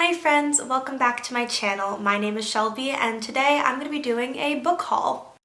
Hi friends, welcome back to my channel. My name is Shelby and today I'm going to be doing a book haul.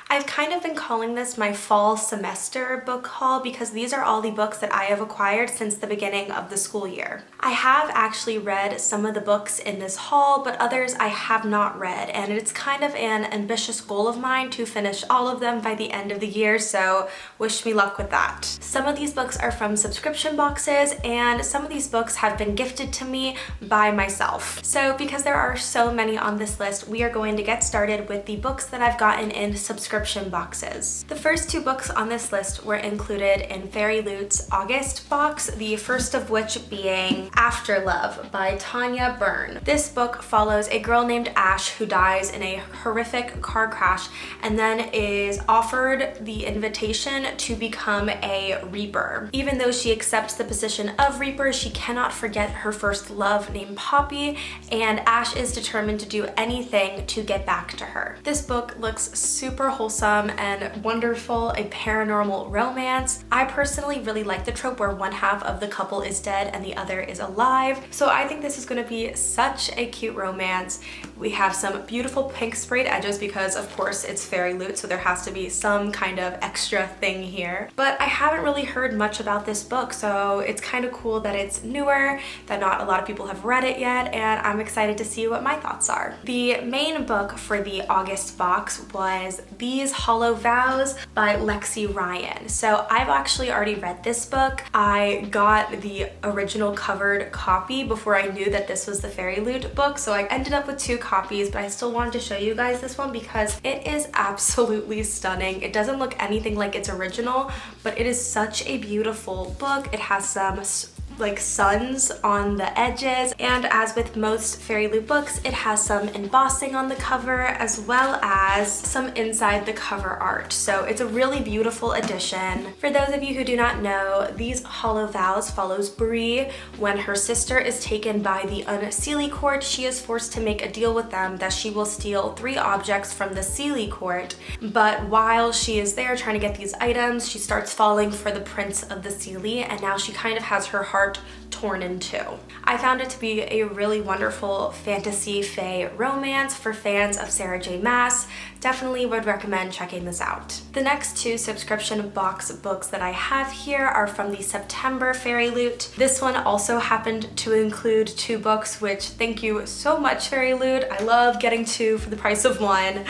I've kind of been calling this my fall semester book haul because these are all the books that I have acquired since the beginning of the school year. I have actually read some of the books in this haul, but others I have not read, and it's kind of an ambitious goal of mine to finish all of them by the end of the year, so wish me luck with that. Some of these books are from subscription boxes, and some of these books have been gifted to me by myself. So because there are so many on this list, we are going to get started with the books that I've gotten in subscription boxes. The first two books on this list were included in Fairy Loot's August box, the first of which being After Love by Tanya Byrne. This book follows a girl named Ash who dies in a horrific car crash and then is offered the invitation to become a Reaper. Even though she accepts the position of Reaper, she cannot forget her first love named Poppy, and Ash is determined to do anything to get back to her. This book looks super wholesome and wonderful, a paranormal romance. I personally really like the trope where one half of the couple is dead and the other is alive, so I think this is going to be such a cute romance. We have some beautiful pink sprayed edges because of course it's Fairy Loot, so there has to be some kind of extra thing here. But I haven't really heard much about this book, so it's kind of cool that it's newer, that not a lot of people have read it yet, and I'm excited to see what my thoughts are. The main book for the August box was These Hollow Vows by Lexi Ryan. So I've actually already read this book. I got the original covered copy before I knew that this was the Fairy Loot book, so I ended up with two copies, but I still wanted to show you guys this one because it is absolutely stunning. It doesn't look anything like its original, but it is such a beautiful book. It has some like suns on the edges, and as with most Fairy Loot books, it has some embossing on the cover as well as some inside the cover art. So it's a really beautiful edition. For those of you who do not know, These Hollow Vows follows Bree. When her sister is taken by the Unseelie Court, she is forced to make a deal with them that she will steal 3 objects from the Seelie Court, but while she is there trying to get these items, she starts falling for the Prince of the Seelie, and now she kind of has her heart torn in two. I found it to be a really wonderful fantasy fae romance for fans of Sarah J. Maas. Definitely would recommend checking this out. The next two subscription box books that I have here are from the September Fairy Loot. This one also happened to include 2 books, which thank you so much, Fairy Loot. I love getting 2 for the price of 1.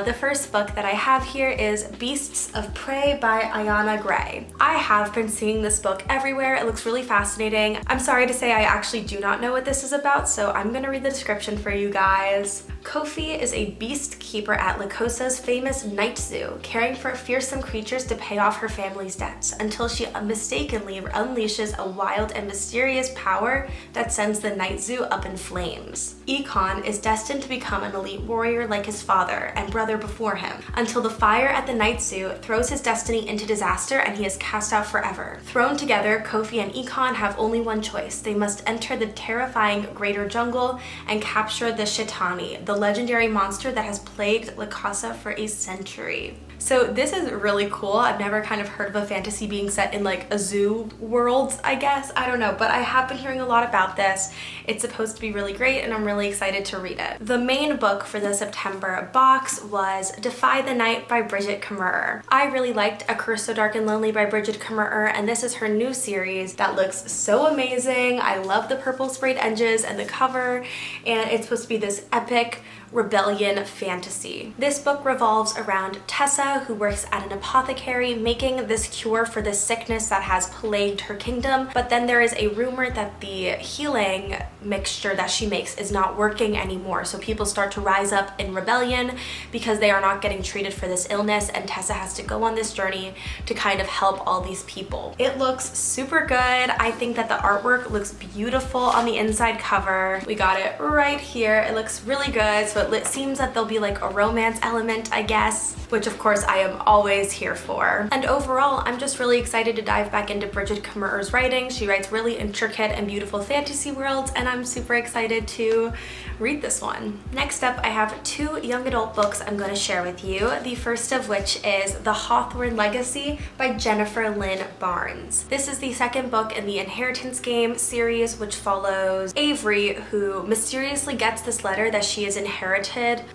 The first book that I have here is Beasts of Prey by Ayana Gray. I have been seeing this book everywhere. It looks really fascinating. I'm sorry to say I actually do not know what this is about, so I'm gonna read the description for you guys. Kofi is a beast keeper at Lycosa's famous night zoo, caring for fearsome creatures to pay off her family's debts until she mistakenly unleashes a wild and mysterious power that sends the night zoo up in flames. Econ is destined to become an elite warrior like his father and brother before him, until the fire at the night zoo throws his destiny into disaster and he is cast out forever. Thrown together, Kofi and Econ have only one choice. They must enter the terrifying Greater Jungle and capture the Shitani, the legendary monster that has plagued Lycosa for a century. So this is really cool. I've never kind of heard of a fantasy being set in like a zoo world, I guess. I don't know, but I have been hearing a lot about this. It's supposed to be really great and I'm really excited to read it. The main book for the September box was Defy the Night by Bridget Kemmerer. I really liked A Curse So Dark and Lonely by Bridget Kemmerer, and this is her new series that looks so amazing. I love the purple sprayed edges and the cover, and it's supposed to be this epic rebellion fantasy. This book revolves around Tessa, who works at an apothecary making this cure for this sickness that has plagued her kingdom, but then there is a rumor that the healing mixture that she makes is not working anymore, so people start to rise up in rebellion because they are not getting treated for this illness, and Tessa has to go on this journey to kind of help all these people. It looks super good. I think that the artwork looks beautiful on the inside cover. We got it right here. It looks really good. So so it seems that there'll be like a romance element, I guess, which of course I am always here for. And overall, I'm just really excited to dive back into Bridget Kammerer's writing. She writes really intricate and beautiful fantasy worlds, and I'm super excited to read this one. Next up, I have 2 young adult books I'm going to share with you. The first of which is The Hawthorne Legacy by Jennifer Lynn Barnes. This is the second book in the Inheritance Game series, which follows Avery, who mysteriously gets this letter that she has inherited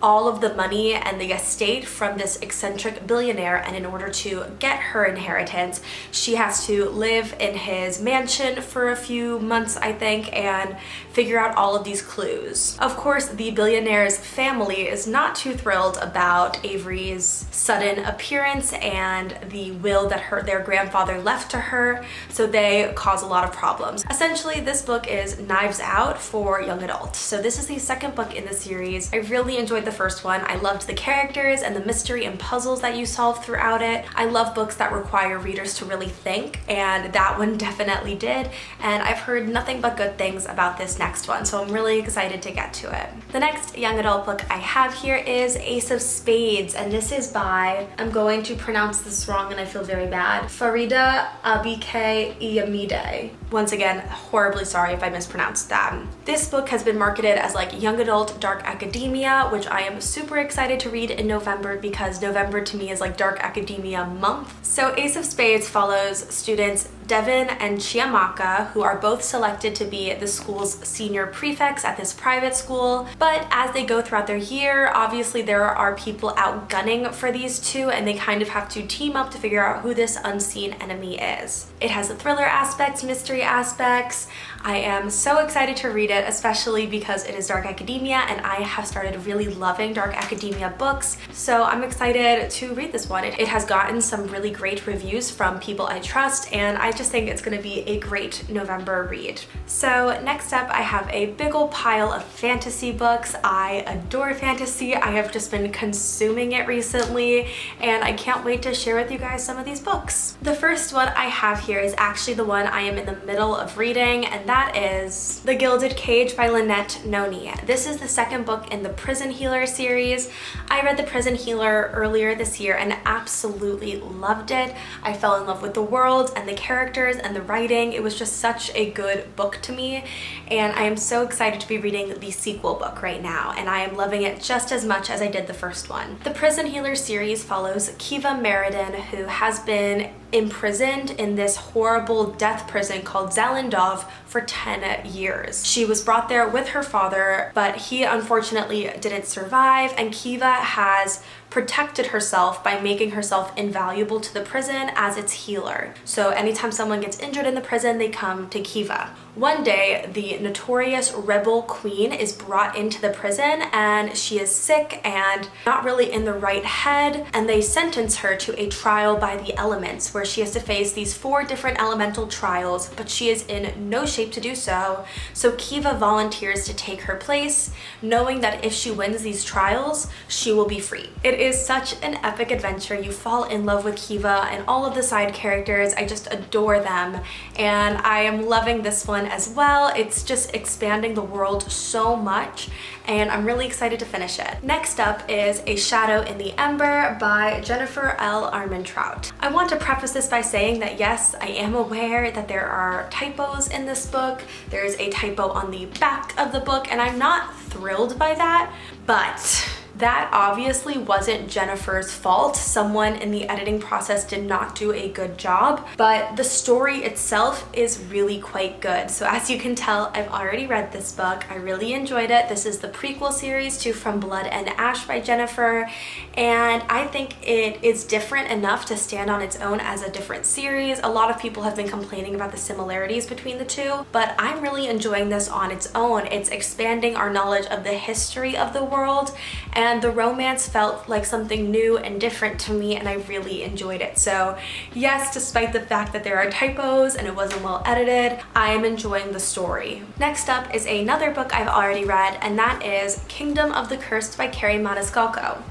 all of the money and the estate from this eccentric billionaire, and in order to get her inheritance, she has to live in his mansion for a few months, I think, and figure out all of these clues. Of course, the billionaire's family is not too thrilled about Avery's sudden appearance and the will that their grandfather left to her, so they cause a lot of problems. Essentially, this book is Knives Out for young adults. So this is the second book in the series. I really enjoyed the first one. I loved the characters and the mystery and puzzles that you solve throughout it. I love books that require readers to really think, and that one definitely did. And I've heard nothing but good things about this next one, so I'm really excited to get to it. The next young adult book I have here is Ace of Spades, and this is by, I'm going to pronounce this wrong and I feel very bad, Farida Abike Iyamide. Once again, horribly sorry if I mispronounced that. This book has been marketed as like young adult dark academia, which I am super excited to read in November because November to me is like dark academia month. So Ace of Spades follows students Devin and Chiamaka, who are both selected to be the school's senior prefects at this private school. But as they go throughout their year, obviously there are people out gunning for these two, and they kind of have to team up to figure out who this unseen enemy is. It has the thriller aspects, mystery aspects. I am so excited to read it, especially because it is dark academia, and I have started really loving dark academia books. So I'm excited to read this one. It has gotten some really great reviews from people I trust, and I just think it's going to be a great November read. So next up, I have a big ol' pile of fantasy books. I adore fantasy. I have just been consuming it recently, and I can't wait to share with you guys some of these books. The first one I have here is actually the one I am in the middle of reading, and that is The Gilded Cage by Lynette Noni. This is the second book in the Prison Healer series. I read The Prison Healer earlier this year and absolutely loved it. I fell in love with the world and the characters and the writing. It was just such a good book to me, and I am so excited to be reading the sequel book right now, and I am loving it just as much as I did the first one. The Prison Healer series follows Kiva Meriden, who has been imprisoned in this horrible death prison called Zalindov for 10 years. She was brought there with her father, but he unfortunately didn't survive, and Kiva has protected herself by making herself invaluable to the prison as its healer. So anytime someone gets injured in the prison, they come to Kiva. One day, the notorious rebel queen is brought into the prison, and she is sick and not really in the right head, and they sentence her to a trial by the elements, where she has to face these 4 different elemental trials, but she is in no shape to do so. So Kiva volunteers to take her place, knowing that if she wins these trials, she will be free. It is such an epic adventure. You fall in love with Kiva and all of the side characters. I just adore them, and I am loving this one as well. It's just expanding the world so much, and I'm really excited to finish it. Next up is A Shadow in the Ember by Jennifer L. Armentrout. I want to preface this by saying that yes, I am aware that there are typos in this book. There's a typo on the back of the book, and I'm not thrilled by that, but that obviously wasn't Jennifer's fault. Someone in the editing process did not do a good job, but the story itself is really quite good. So as you can tell, I've already read this book. I really enjoyed it. This is the prequel series to From Blood and Ash by Jennifer, and I think it is different enough to stand on its own as a different series. A lot of people have been complaining about the similarities between the two, but I'm really enjoying this on its own. It's expanding our knowledge of the history of the world, and the romance felt like something new and different to me, and I really enjoyed it. So yes, despite the fact that there are typos and it wasn't well edited, I am enjoying the story. Next up is another book I've already read, and that is Kingdom of the Cursed by Carrie Maniscalco.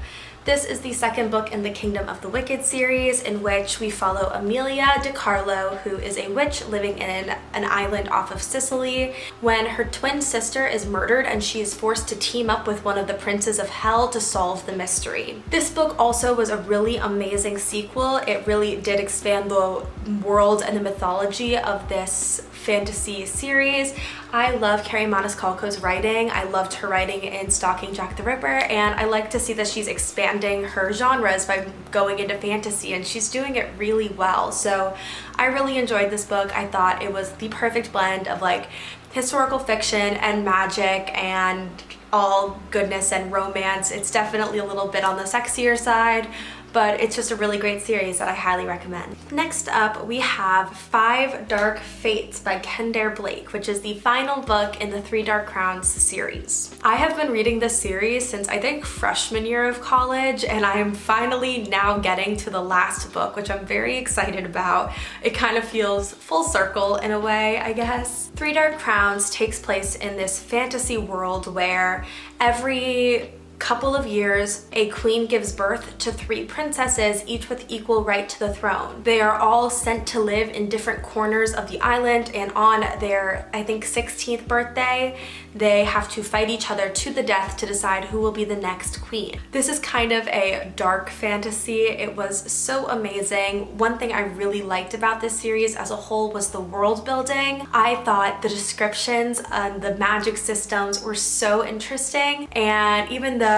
This is the second book in the Kingdom of the Wicked series, in which we follow Amelia DiCarlo, who is a witch living in an island off of Sicily, when her twin sister is murdered and she is forced to team up with one of the princes of hell to solve the mystery. This book also was a really amazing sequel. It really did expand the world and the mythology of this fantasy series. I love Carrie Maniscalco's writing. I loved her writing in Stalking Jack the Ripper, and I like to see that she's expanding her genres by going into fantasy, and she's doing it really well. So I really enjoyed this book. I thought it was the perfect blend of like historical fiction and magic and all goodness and romance. It's definitely a little bit on the sexier side, but it's just a really great series that I highly recommend. Next up, we have 5 Dark Fates by Kendare Blake, which is the final book in the 3 Dark Crowns series. I have been reading this series since I think freshman year of college, and I am finally now getting to the last book, which I'm very excited about. It kind of feels full circle in a way, I guess. 3 Dark Crowns takes place in this fantasy world where every couple of years, a queen gives birth to 3 princesses, each with equal right to the throne. They are all sent to live in different corners of the island, and on their, I think, 16th birthday, they have to fight each other to the death to decide who will be the next queen. This is kind of a dark fantasy. It was so amazing. One thing I really liked about this series as a whole was the world building. I thought the descriptions and the magic systems were so interesting, and even though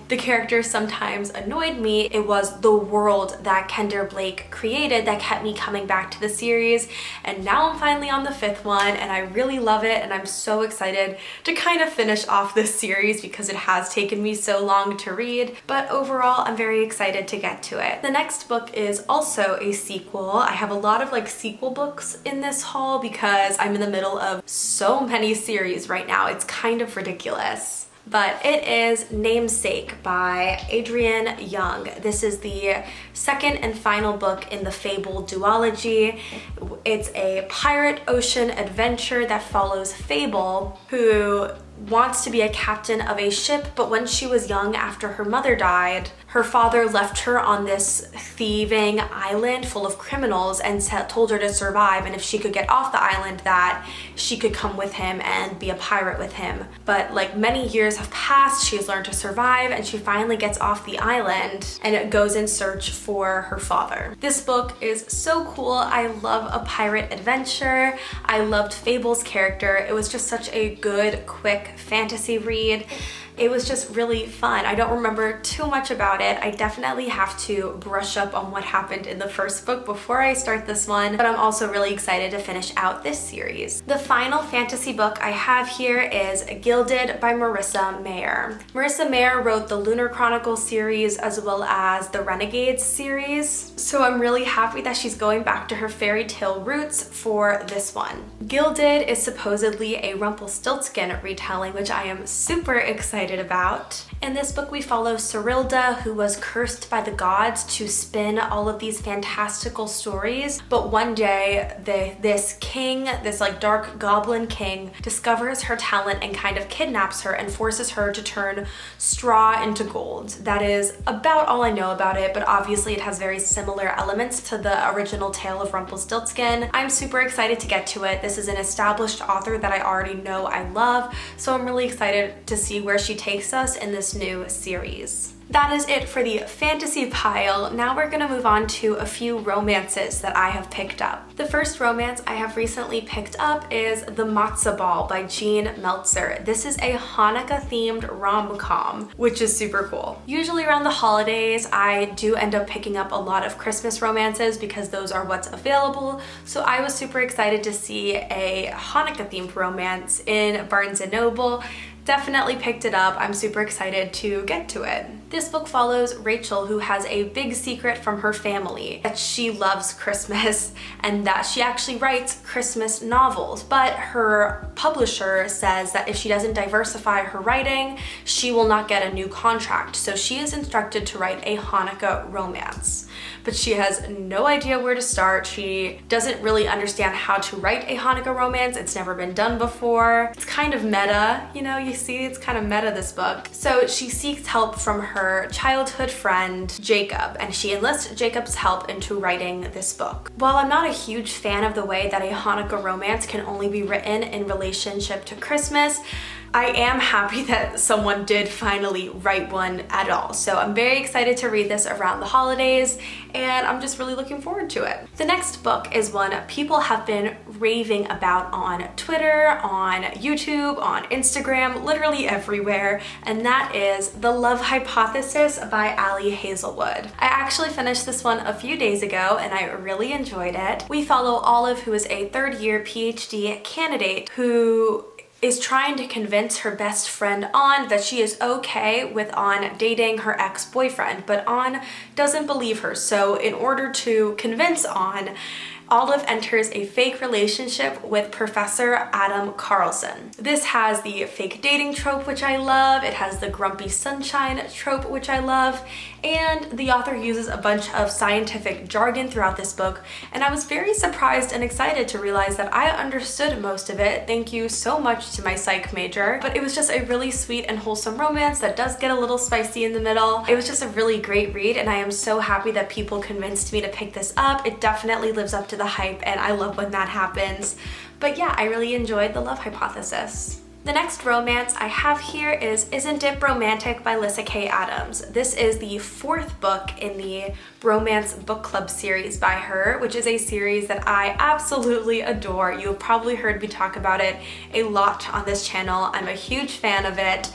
the characters sometimes annoyed me, it was the world that Kendare Blake created that kept me coming back to the series. And now I'm finally on the 5th one, and I really love it, and I'm so excited to kind of finish off this series because it has taken me so long to read. But overall, I'm very excited to get to it. The next book is also a sequel. I have a lot of like sequel books in this haul because I'm in the middle of so many series right now. It's kind of ridiculous. But it is Namesake by Adrienne Young. This is the second and final book in the Fable duology. It's a pirate ocean adventure that follows Fable, who wants to be a captain of a ship, but when she was young, after her mother died, her father left her on this thieving island full of criminals and told her to survive, and if she could get off the island, that she could come with him and be a pirate with him. But like many years have passed, she's learned to survive, and she finally gets off the island and goes in search for her father. This book is so cool. I love a pirate adventure. I loved Fable's character. It was just such a good, quick fantasy read. It was just really fun. I don't remember too much about it. I definitely have to brush up on what happened in the first book before I start this one, but I'm also really excited to finish out this series. The final fantasy book I have here is Gilded by Marissa Mayer. Marissa Mayer wrote the Lunar Chronicles series as well as the Renegades series, so I'm really happy that she's going back to her fairy tale roots for this one. Gilded is supposedly a Rumpelstiltskin retelling, which I am super excited about. In this book, we follow Cerilda, who was cursed by the gods to spin all of these fantastical stories. But one day, this king, this like dark goblin king, discovers her talent and kind of kidnaps her and forces her to turn straw into gold. That is about all I know about it, but obviously it has very similar elements to the original tale of Rumpelstiltskin. I'm super excited to get to it. This is an established author that I already know I love, so I'm really excited to see where she takes us in this new series. That is it for the fantasy pile. Now we're gonna move on to a few romances that I have picked up. The first romance I have recently picked up is The Matzo Ball by Jean Meltzer. This is a Hanukkah themed rom-com, which is super cool. Usually around the holidays, I do end up picking up a lot of Christmas romances because those are what's available. So I was super excited to see a Hanukkah themed romance in Barnes & Noble. Definitely picked it up. I'm super excited to get to it. This book follows Rachel, who has a big secret from her family that she loves Christmas and that she actually writes Christmas novels, but her publisher says that if she doesn't diversify her writing, she will not get a new contract. So she is instructed to write a Hanukkah romance, but she has no idea where to start. She doesn't really understand how to write a Hanukkah romance. It's never been done before. It's kind of meta, you know, you see it's kind of meta, this book. So she seeks help from her her childhood friend Jacob, and she enlists Jacob's help into writing this book. While I'm not a huge fan of the way that a Hanukkah romance can only be written in relationship to Christmas, I am happy that someone did finally write one at all. So I'm very excited to read this around the holidays, and I'm just really looking forward to it. The next book is one people have been raving about on Twitter, on YouTube, on Instagram, literally everywhere, and that is The Love Hypothesis by Ali Hazelwood. I actually finished this one a few days ago, and I really enjoyed it. We follow Olive, who is a third-year PhD candidate who is trying to convince her best friend An that she is okay with An dating her ex-boyfriend, but An doesn't believe her. So in order to convince An, Olive enters a fake relationship with Professor Adam Carlson. This has the fake dating trope, which I love. It has the grumpy sunshine trope, which I love. And the author uses a bunch of scientific jargon throughout this book, and I was very surprised and excited to realize that I understood most of it. Thank you so much to my psych major. But it was just a really sweet and wholesome romance that does get a little spicy in the middle. It was just a really great read, and I am so happy that people convinced me to pick this up. It definitely lives up to the hype, and I love when that happens. But yeah, I really enjoyed The Love Hypothesis. The next romance I have here is Isn't It Romantic by Lyssa Kay Adams. This is the fourth book in the romance book club series by her, which is a series that I absolutely adore. You have probably heard me talk about it a lot on this channel. I'm a huge fan of it.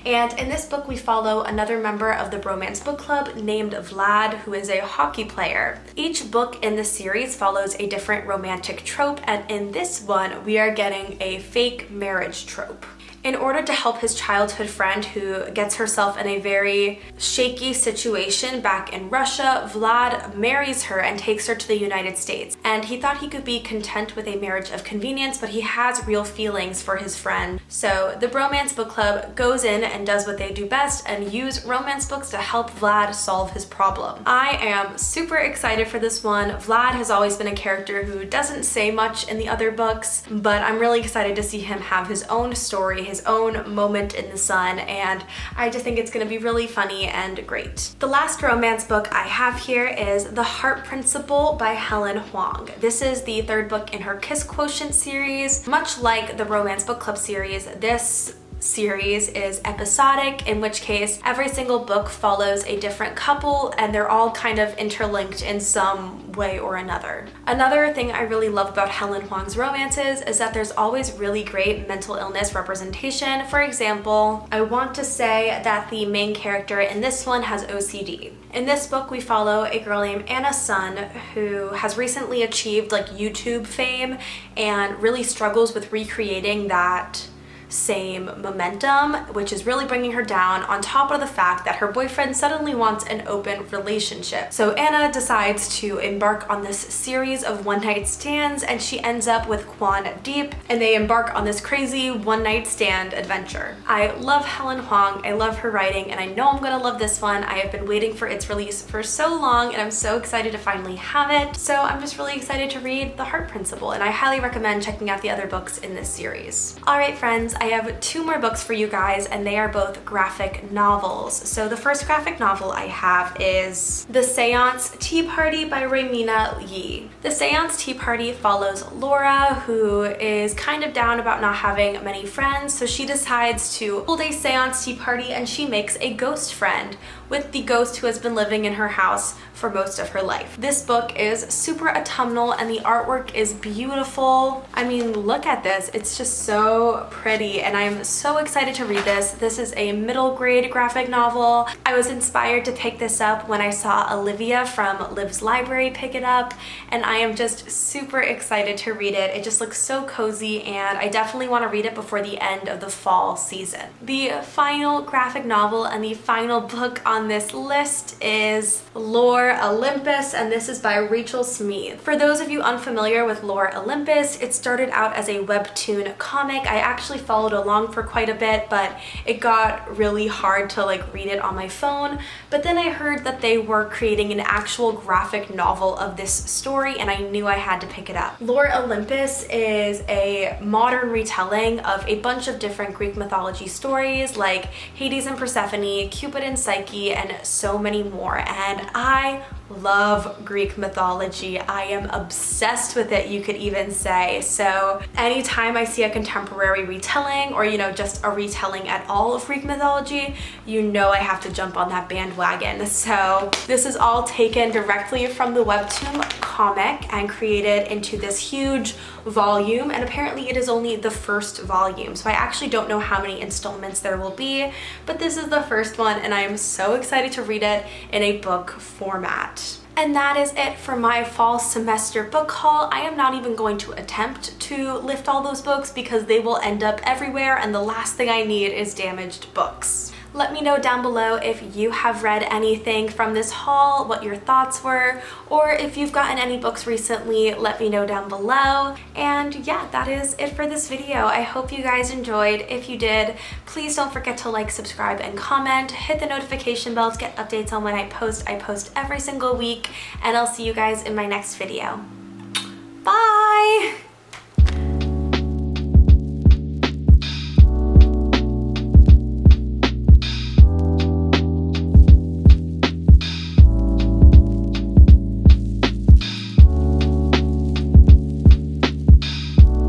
And in this book, we follow another member of the Bromance Book Club named Vlad, who is a hockey player. Each book in the series follows a different romantic trope, and in this one, we are getting a fake marriage trope. In order to help his childhood friend who gets herself in a very shaky situation back in Russia, Vlad marries her and takes her to the United States. And he thought he could be content with a marriage of convenience, but he has real feelings for his friend. So the Bromance Book Club goes in and does what they do best and use romance books to help Vlad solve his problem. I am super excited for this one. Vlad has always been a character who doesn't say much in the other books, but I'm really excited to see him have his own story, his own moment in the sun, and I just think it's going to be really funny and great. The last romance book I have here is The Heart Principle by Helen Hoang. This is the third book in her Kiss Quotient series. Much like the Romance Book Club series, this series is episodic, in which case every single book follows a different couple and they're all kind of interlinked in some way or another. Another thing I really love about Helen Hoang's romances is that there's always really great mental illness representation. For example, I want to say that the main character in this one has OCD. In this book, we follow a girl named Anna Sun who has recently achieved like YouTube fame and really struggles with recreating that same momentum, which is really bringing her down, on top of the fact that her boyfriend suddenly wants an open relationship. So Anna decides to embark on this series of one-night stands, and she ends up with Quan Deep, and they embark on this crazy one-night stand adventure. I love Helen Hoang, I love her writing, and I know I'm gonna love this one. I have been waiting for its release for so long, and I'm so excited to finally have it. So I'm just really excited to read The Heart Principle, and I highly recommend checking out the other books in this series. All right, friends, I have two more books for you guys, and they are both graphic novels. So the first graphic novel I have is The Seance Tea Party by Raymina Yi. The Seance Tea Party follows Laura, who is kind of down about not having many friends, so she decides to hold a seance tea party and she makes a ghost friend with the ghost who has been living in her house for most of her life. This book is super autumnal and the artwork is beautiful. I mean, look at this. It's just so pretty, and I'm so excited to read this. This is a middle grade graphic novel. I was inspired to pick this up when I saw Olivia from Liv's Library pick it up, and I am just super excited to read it. It just looks so cozy, and I definitely want to read it before the end of the fall season. The final graphic novel and the final book on this list is Lore Olympus, and this is by Rachel Smead. For those of you unfamiliar with Lore Olympus, it started out as a webtoon comic. I actually followed along for quite a bit, but it got really hard to like read it on my phone. But then I heard that they were creating an actual graphic novel of this story, and I knew I had to pick it up. Lore Olympus is a modern retelling of a bunch of different Greek mythology stories like Hades and Persephone, Cupid and Psyche, mythology, and so many more. And I love Greek mythology. I am obsessed with it, you could even say. So anytime I see a contemporary retelling, or just a retelling at all of Greek mythology, I have to jump on that bandwagon. So this is all taken directly from the webtoon comic and created into this huge volume, and apparently it is only the first volume, so I actually don't know how many installments there will be, but this is the first one and I am so excited to read it in a book format. And that is it for my fall semester book haul. I am not even going to attempt to lift all those books because they will end up everywhere, and the last thing I need is damaged books. Let me know down below if you have read anything from this haul, what your thoughts were, or if you've gotten any books recently, let me know down below. And yeah, that is it for this video. I hope you guys enjoyed. If you did, please don't forget to like, subscribe, and comment. Hit the notification bell to get updates on when I post. I post every single week, and I'll see you guys in my next video. Bye!